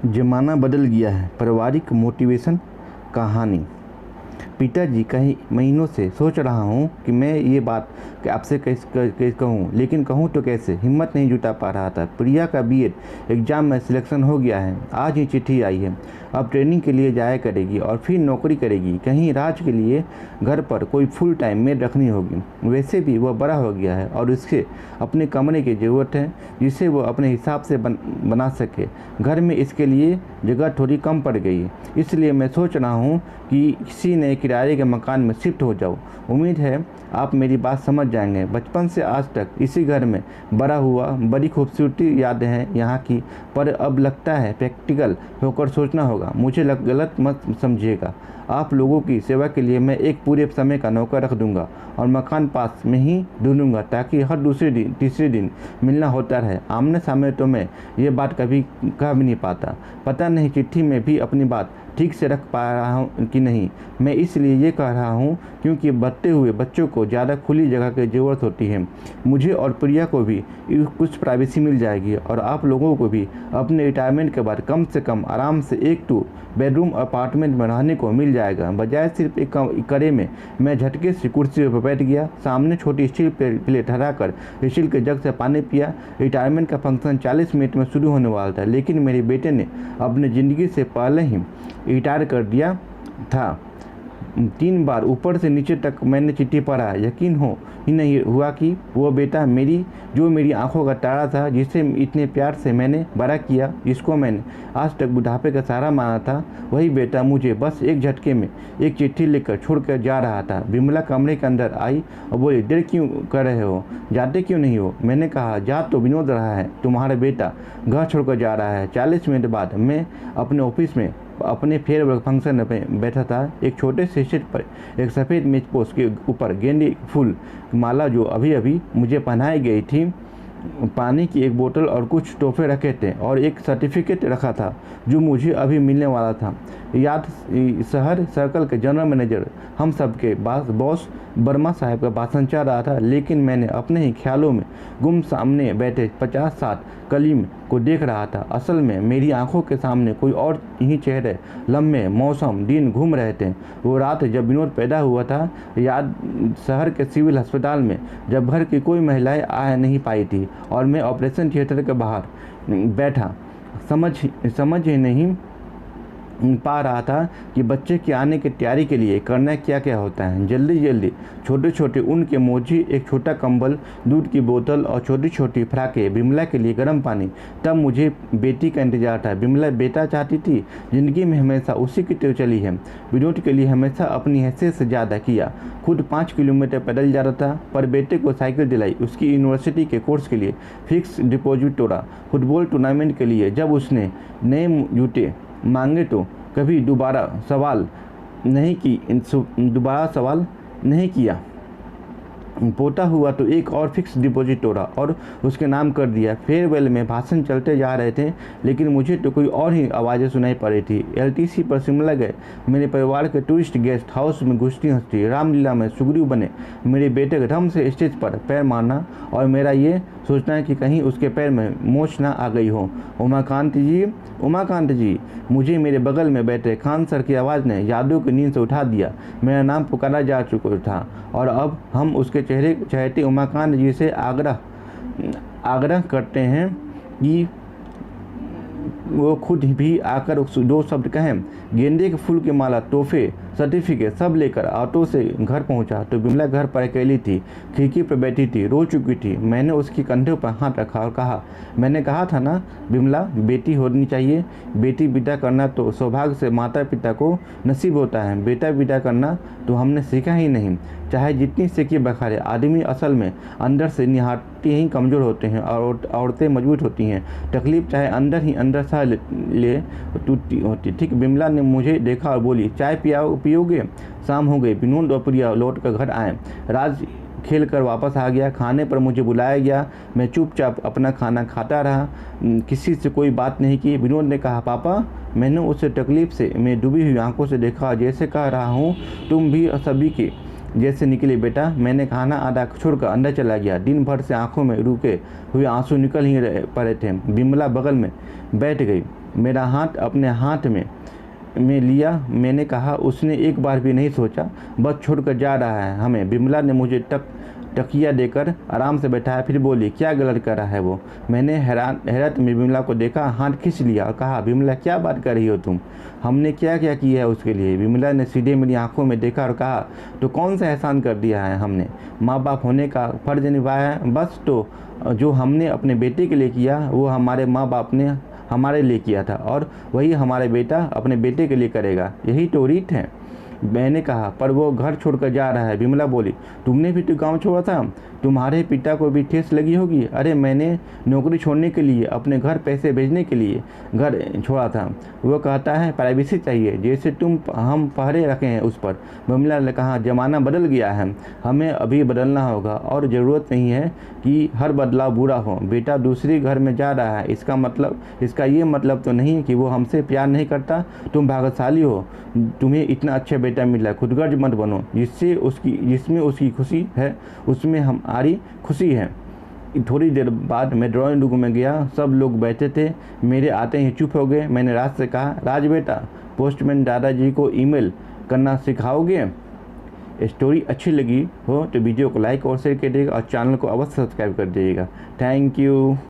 ज़माना बदल गया है। पारिवारिक मोटिवेशन कहानी। पिताजी, कई महीनों से सोच रहा हूँ कि मैं ये बात कि आपसे कैसे कहूँ, लेकिन कहूँ तो कैसे, हिम्मत नहीं जुटा पा रहा था। प्रिया का बीएड एग्ज़ाम में सिलेक्शन हो गया है। आज ही चिट्ठी आई है। अब ट्रेनिंग के लिए जाया करेगी और फिर नौकरी करेगी। कहीं राज के लिए घर पर कोई फुल टाइम मेड रखनी होगी। वैसे भी वह बड़ा हो गया है और उसके अपने कमरे की ज़रूरत है जिसे वो अपने हिसाब से बना सके। घर में इसके लिए जगह थोड़ी कम पड़ गई है, इसलिए मैं सोच रहा हूँ कि किसी नए किराए के मकान में शिफ्ट हो जाऊँ। उम्मीद है आप मेरी बात समझ जाएंगे। बचपन से आज तक इसी घर में बड़ा हुआ, बड़ी खूबसूरती यादें हैं यहाँ की, पर अब लगता है प्रैक्टिकल होकर सोचना होगा। मुझे गलत मत समझिएगा। आप लोगों की सेवा के लिए मैं एक पूरे समय का नौकर रख दूंगा और मकान पास में ही ढूंढूंगा ताकि हर दूसरे दिन तीसरे दिन मिलना होता रहे। आमने सामने तो मैं ये बात कभी कह भी नहीं पाता। पता नहीं चिट्ठी में भी अपनी बात ठीक से रख पा रहा हूँ कि नहीं। मैं इसलिए ये कह रहा हूँ क्योंकि बढ़ते हुए बच्चों को ज़्यादा खुली जगह की ज़रूरत होती है। मुझे और प्रिया को भी कुछ प्राइवेसी मिल जाएगी और आप लोगों को भी अपने रिटायरमेंट के बाद कम से कम आराम से 1-2 बेडरूम अपार्टमेंट में रहने को मिल जाएगा। बजाय सिर्फ एक करे में मैं झटके से कुर्सी पर बैठ गया, सामने छोटी स्टील प्लेट हटाकर स्टील के जग से पानी पिया। रिटायरमेंट का फंक्शन 40 मिनट में शुरू होने वाला था, लेकिन मेरे बेटे ने अपनी ज़िंदगी से पहले ही रिटायर कर दिया था। 3 बार ऊपर से नीचे तक मैंने चिट्ठी पढ़ा। यकीन हो ही नहीं हुआ कि वो बेटा जो मेरी आंखों का तारा था, जिसे इतने प्यार से मैंने बड़ा किया, जिसको मैंने आज तक बुढ़ापे का सहारा माना था, वही बेटा मुझे बस एक झटके में एक चिट्ठी लेकर छोड़कर जा रहा था। बिमला कमरे के अंदर आई और बोली, देर क्यों कर रहे हो, जाते क्यों नहीं हो? मैंने कहा, जा तो विनोद रहा है, तुम्हारा बेटा घर छोड़कर जा रहा है। 40 मिनट बाद मैं अपने ऑफिस में अपने फेयरवेल फंक्शन में बैठा था। एक छोटे से स्टेज पर एक सफ़ेद मेज पोस्ट के ऊपर गेंदे फूल माला जो अभी अभी मुझे पहनाई गई थी, पानी की एक बोतल और कुछ तोहफे रखे थे और एक सर्टिफिकेट रखा था जो मुझे अभी मिलने वाला था। याद शहर सर्कल के जनरल मैनेजर हम सब के बॉस वर्मा साहब का भाषण चल रहा था, लेकिन मैंने अपने ही ख्यालों में गुम सामने बैठे 50-60 कलीम को देख रहा था। असल में मेरी आंखों के सामने कोई और ही चेहरे, लम्हे, मौसम, दिन घूम रहे थे। वो रात जब विनोद पैदा हुआ था, याद शहर के सिविल अस्पताल में, जब घर की कोई महिलाएं आ नहीं पाई थी और मैं ऑपरेशन थिएटर के बाहर बैठा समझ ही नहीं पा रहा था कि बच्चे के आने की तैयारी के लिए करना क्या क्या होता है। जल्दी छोटे छोटे ऊन के मोजे, एक छोटा कंबल, दूध की बोतल और छोटी छोटी फ्राकें, बिमला के लिए गर्म पानी। तब मुझे बेटी का इंतजार था। बिमला बेटा चाहती थी। ज़िंदगी में हमेशा उसी की तरह चली है। विनोद के लिए हमेशा अपनी हैसियत से ज़्यादा किया। खुद 5 किलोमीटर पैदल जा रहा था, पर बेटे को साइकिल दिलाई। उसकी यूनिवर्सिटी के कोर्स के लिए फिक्स डिपॉजिट तोड़ा। फुटबॉल टूर्नामेंट के लिए जब उसने नए जूते मांगे तो कभी दोबारा सवाल नहीं किया। पोता हुआ तो एक और फिक्स डिपॉजिट तोड़ा और उसके नाम कर दिया। फेयरवेल में भाषण चलते जा रहे थे, लेकिन मुझे तो कोई और ही आवाज़ें सुनाई पड़ रही थी। एलटीसी पर शिमला गए। मेरे परिवार के टूरिस्ट गेस्ट हाउस में घुसती हंसती रामलीला में सुग्रीव बने। मेरे बेटे के ढंग से स्टेज पर पैर मारना और मेरा ये सोचना है कि कहीं उसके पैर में मोच ना आ गई हो। उमाकांत जी, मुझे मेरे बगल में बैठे खान सर की आवाज़ ने यादों की नींद से उठा दिया। मेरा नाम पुकारा जा चुका था और अब हम उसके चहेते उमाकांत जी से आग्रह करते हैं कि वो खुद भी आकर 2 शब्द कहें। गेंदे के फूल की माला, तोहफे, सर्टिफिकेट सब लेकर ऑटो से घर पहुंचा तो बिमला घर पर अकेली थी, खिड़की पर बैठी थी, रो चुकी थी। मैंने उसकी कंधे पर हाथ रखा और कहा, मैंने कहा था ना बिमला, बेटी होनी चाहिए। बेटी विदा करना तो सौभाग्य से माता पिता को नसीब होता है, बेटा विदा करना तो हमने सीखा ही नहीं। चाहे जितनी सीखी बखारे, आदमी असल में अंदर से निहारते ही कमज़ोर होते हैं और औरतें मजबूत होती हैं। तकलीफ चाहे अंदर ही अंदर सह ले टूटती होती। ठीक बिमला ने मुझे देखा और बोली, चाय पियोगे? शाम हो गई। विनोद और प्रिया लौट कर घर आए। राज खेल कर वापस आ गया। खाने पर मुझे बुलाया गया। मैं चुपचाप अपना खाना खाता रहा, किसी से कोई बात नहीं की। विनोद ने कहा, पापा। मैंने उसे तकलीफ से मैं डूबी हुई आंखों से देखा, जैसे कह रहा हूँ तुम भी सभी के जैसे निकले बेटा, मैंने खाना आधा छोड़कर अंदर चला गया। दिन भर से आंखों में रुके हुए आंसू निकल ही पड़े थे। बिमला बगल में बैठ गई, मेरा हाथ अपने हाथ में लिया। मैंने कहा, उसने एक बार भी नहीं सोचा, बस छोड़कर जा रहा है हमें। बिमला ने मुझे तकिया देकर आराम से बैठाया, फिर बोली, क्या गलत कर रहा है वो? मैंने हैरत में बिमला को देखा, हाथ खींच लिया और कहा, बिमला क्या बात कर रही हो तुम? हमने क्या क्या किया है उसके लिए? बिमला ने सीधे मेरी आंखों में देखा और कहा, तो कौन सा एहसान कर दिया है हमने? माँ बाप होने का फर्ज निभाया है बस। तो जो हमने अपने बेटे के लिए किया वो हमारे माँ बाप ने हमारे लिए किया था, और वही हमारे बेटा अपने बेटे के लिए करेगा। यही तो रीत है। मैंने कहा, पर वो घर छोड़कर जा रहा है। बिमला बोली, तुमने भी तो गांव छोड़ा था, तुम्हारे पिता को भी ठेस लगी होगी। अरे मैंने नौकरी छोड़ने के लिए, अपने घर पैसे भेजने के लिए घर छोड़ा था। वो कहता है प्राइवेसी चाहिए, जैसे हम पहरे रखे हैं उस पर। बिमला ने कहा, ज़माना बदल गया है, हमें अभी बदलना होगा, और ज़रूरत नहीं है कि हर बदलाव बुरा हो। बेटा दूसरे घर में जा रहा है, इसका ये मतलब तो नहीं कि वो हमसे प्यार नहीं करता। तुम भाग्यशाली हो, तुम्हें इतना अच्छा बेटा मिला। खुदगर्ज मत बनो, जिसमें उसकी खुशी है उसमें हमारी खुशी है। थोड़ी देर बाद मैं ड्राइंग रूम में गया, सब लोग बैठे थे। मेरे आते ही चुप हो गए। मैंने राज से कहा, राज बेटा, पोस्टमैन दादाजी को ईमेल करना सिखाओगे? स्टोरी अच्छी लगी हो तो वीडियो को लाइक और शेयर करिएगा, और चैनल को अवश्य सब्सक्राइब कर दीजिएगा। Thank you.